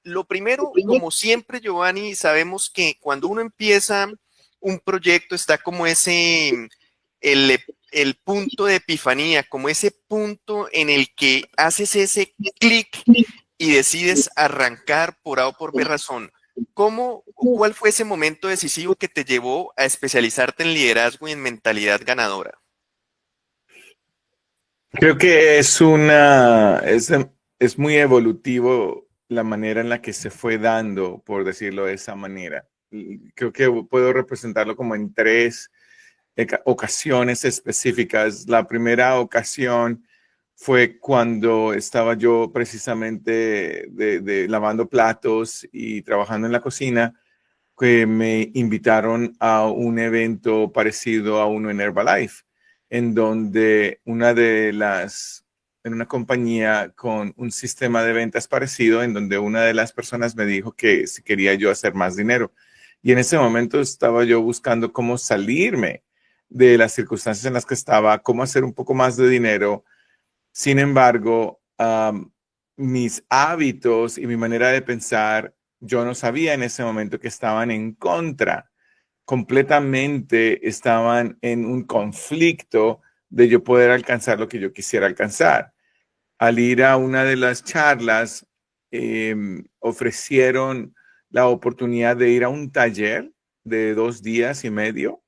Lo primero, como siempre, Giovanni, sabemos que cuando uno empieza un proyecto está como el, el punto de epifanía, como ese punto en el que haces ese clic y decides arrancar por A o por B razón. ¿Cómo o cuál fue ese momento decisivo que te llevó a especializarte en liderazgo y en mentalidad ganadora? Creo que es muy evolutivo la manera en la que se fue dando, por decirlo de esa manera. Y creo que puedo representarlo como en tres ocasiones específicas. La primera ocasión fue cuando estaba yo precisamente de lavando platos y trabajando en la cocina, que me invitaron a un evento parecido a uno en Herbalife, en donde en una compañía con un sistema de ventas parecido, en donde una de las personas me dijo que si quería yo hacer más dinero. Y en ese momento estaba yo buscando cómo salirme de las circunstancias en las que estaba, cómo hacer un poco más de dinero. Sin embargo, mis hábitos y mi manera de pensar, yo no sabía en ese momento que estaban en contra, completamente estaban en un conflicto de yo poder alcanzar lo que yo quisiera alcanzar. Al ir a una de las charlas, ofrecieron la oportunidad de ir a un taller de 2 días y medio,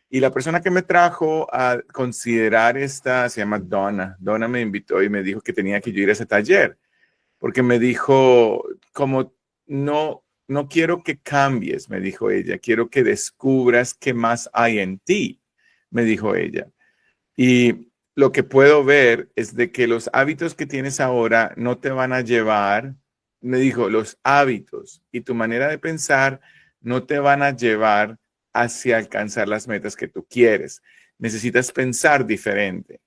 y la persona que me trajo a considerar esta se llama Donna. Donna me invitó y me dijo que tenía que yo ir a ese taller, porque me dijo, como no quiero que cambies, me dijo ella, quiero que descubras qué más hay en ti, me dijo ella. Y lo que puedo ver es de que los hábitos que tienes ahora no te van a llevar, me dijo, los hábitos y tu manera de pensar no te van a llevar hacia alcanzar las metas que tú quieres. Necesitas pensar diferente.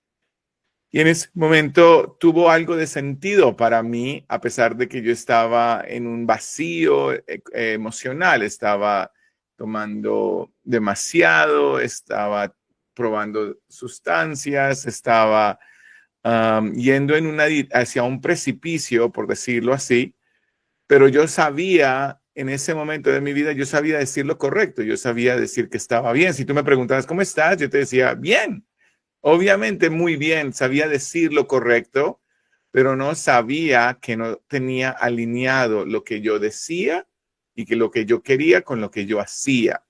Y en ese momento tuvo algo de sentido para mí, a pesar de que yo estaba en un vacío emocional, estaba tomando demasiado, estaba probando sustancias, estaba yendo hacia un precipicio, por decirlo así, pero yo sabía en ese momento de mi vida, yo sabía decir lo correcto, yo sabía decir que estaba bien. Si tú me preguntabas, ¿cómo estás? Yo te decía, bien. Obviamente muy bien, sabía decir lo correcto, pero no sabía que no tenía alineado lo que yo decía y que lo que yo quería con lo que yo hacía.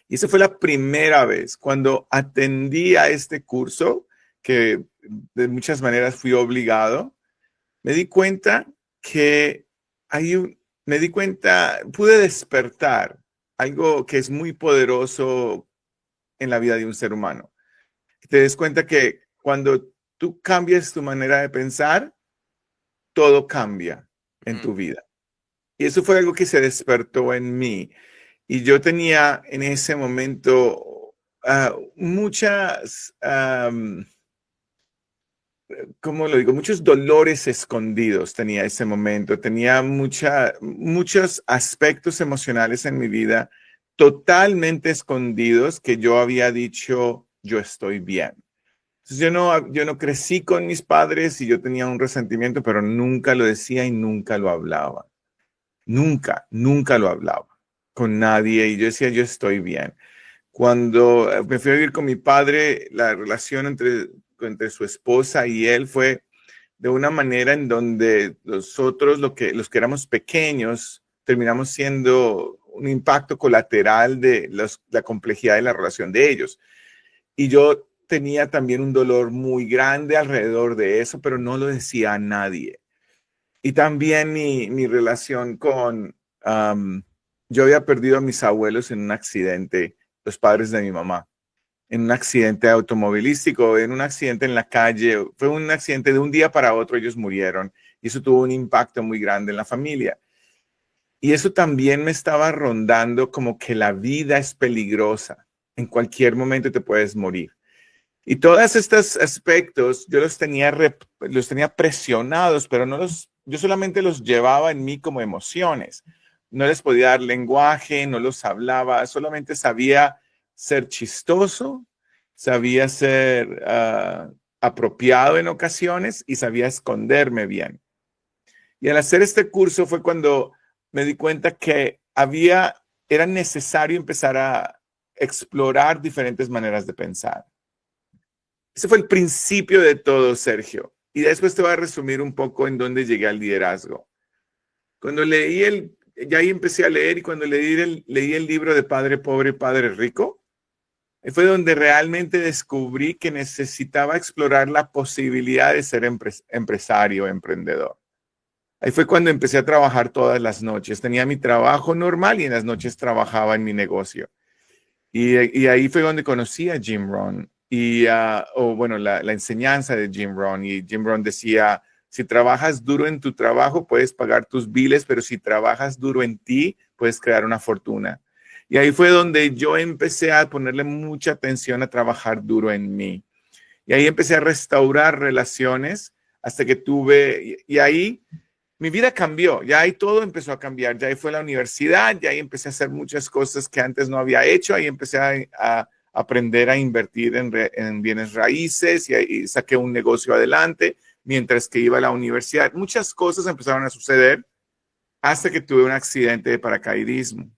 Y esa fue la primera vez cuando atendí a este curso, que de muchas maneras fui obligado. Me di cuenta que me di cuenta, pude despertar algo que es muy poderoso en la vida de un ser humano. Te des cuenta que cuando tú cambias tu manera de pensar, todo cambia en Ujú. tu vida. Y eso fue algo que se despertó en mí. Y yo tenía en ese momento muchas, ¿cómo lo digo? Muchos dolores escondidos tenía ese momento. Tenía muchos aspectos emocionales en mi vida totalmente escondidos que yo había dicho, yo estoy bien. Entonces yo no crecí con mis padres y yo tenía un resentimiento, pero nunca lo decía y nunca lo hablaba. Nunca lo hablaba con nadie y yo decía, yo estoy bien. Cuando me fui a vivir con mi padre, la relación entre su esposa y él fue de una manera en donde nosotros, los que éramos pequeños, terminamos siendo un impacto colateral de la complejidad de la relación de ellos. Y yo tenía también un dolor muy grande alrededor de eso, pero no lo decía a nadie. Y también mi relación yo había perdido a mis abuelos en un accidente, los padres de mi mamá, en un accidente automovilístico, en un accidente en la calle. Fue un accidente de un día para otro, ellos murieron y eso tuvo un impacto muy grande en la familia. Y eso también me estaba rondando como que la vida es peligrosa. En cualquier momento te puedes morir. Y todos estos aspectos yo los tenía presionados, pero yo solamente los llevaba en mí como emociones. No les podía dar lenguaje, no los hablaba, solamente sabía ser chistoso, sabía ser apropiado en ocasiones y sabía esconderme bien. Y al hacer este curso fue cuando me di cuenta que era necesario empezar a explorar diferentes maneras de pensar. Ese fue el principio de todo, Sergio. Y después te voy a resumir un poco en dónde llegué al liderazgo. Cuando ya ahí empecé a leer, y cuando leí el libro de Padre Pobre, Padre Rico, fue donde realmente descubrí que necesitaba explorar la posibilidad de ser empresario, emprendedor. Ahí fue cuando empecé a trabajar todas las noches. Tenía mi trabajo normal y en las noches trabajaba en mi negocio. Y ahí fue donde conocí a Jim Rohn la enseñanza de Jim Rohn. Y Jim Rohn decía, si trabajas duro en tu trabajo, puedes pagar tus biles, pero si trabajas duro en ti, puedes crear una fortuna. Y ahí fue donde yo empecé a ponerle mucha atención a trabajar duro en mí. Y ahí empecé a restaurar relaciones hasta que y ahí mi vida cambió. Ya ahí todo empezó a cambiar. Ya ahí fue la universidad, ya ahí empecé a hacer muchas cosas que antes no había hecho. Ahí empecé a aprender a invertir en bienes raíces y saqué un negocio adelante mientras que iba a la universidad. Muchas cosas empezaron a suceder hasta que tuve un accidente de paracaidismo.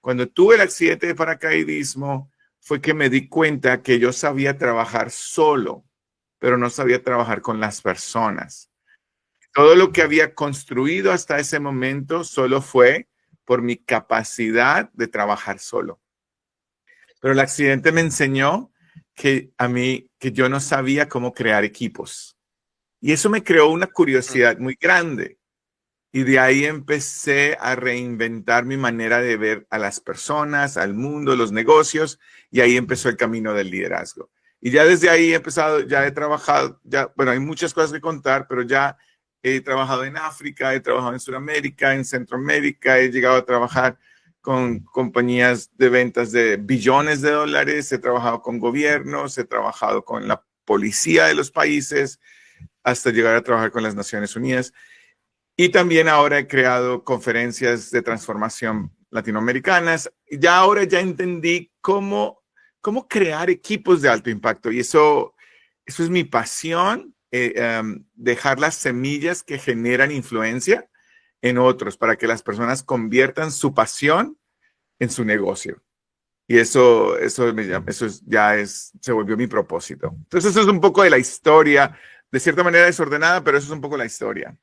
Cuando tuve el accidente de paracaidismo fue que me di cuenta que yo sabía trabajar solo, pero no sabía trabajar con las personas. Todo lo que había construido hasta ese momento solo fue por mi capacidad de trabajar solo. Pero el accidente me enseñó que yo no sabía cómo crear equipos. Y eso me creó una curiosidad muy grande. Y de ahí empecé a reinventar mi manera de ver a las personas, al mundo, los negocios, y ahí empezó el camino del liderazgo. Y ya desde ahí ya he trabajado, hay muchas cosas que contar, pero ya he trabajado en África, he trabajado en Sudamérica, en Centroamérica, he llegado a trabajar con compañías de ventas de billones de dólares, he trabajado con gobiernos, he trabajado con la policía de los países, hasta llegar a trabajar con las Naciones Unidas. Y también ahora he creado conferencias de transformación latinoamericanas. Ahora ya entendí cómo crear equipos de alto impacto. Y eso es mi pasión, dejar las semillas que generan influencia en otros para que las personas conviertan su pasión en su negocio. Y eso se volvió mi propósito. Entonces eso es un poco de la historia, de cierta manera desordenada, pero eso es un poco la historia.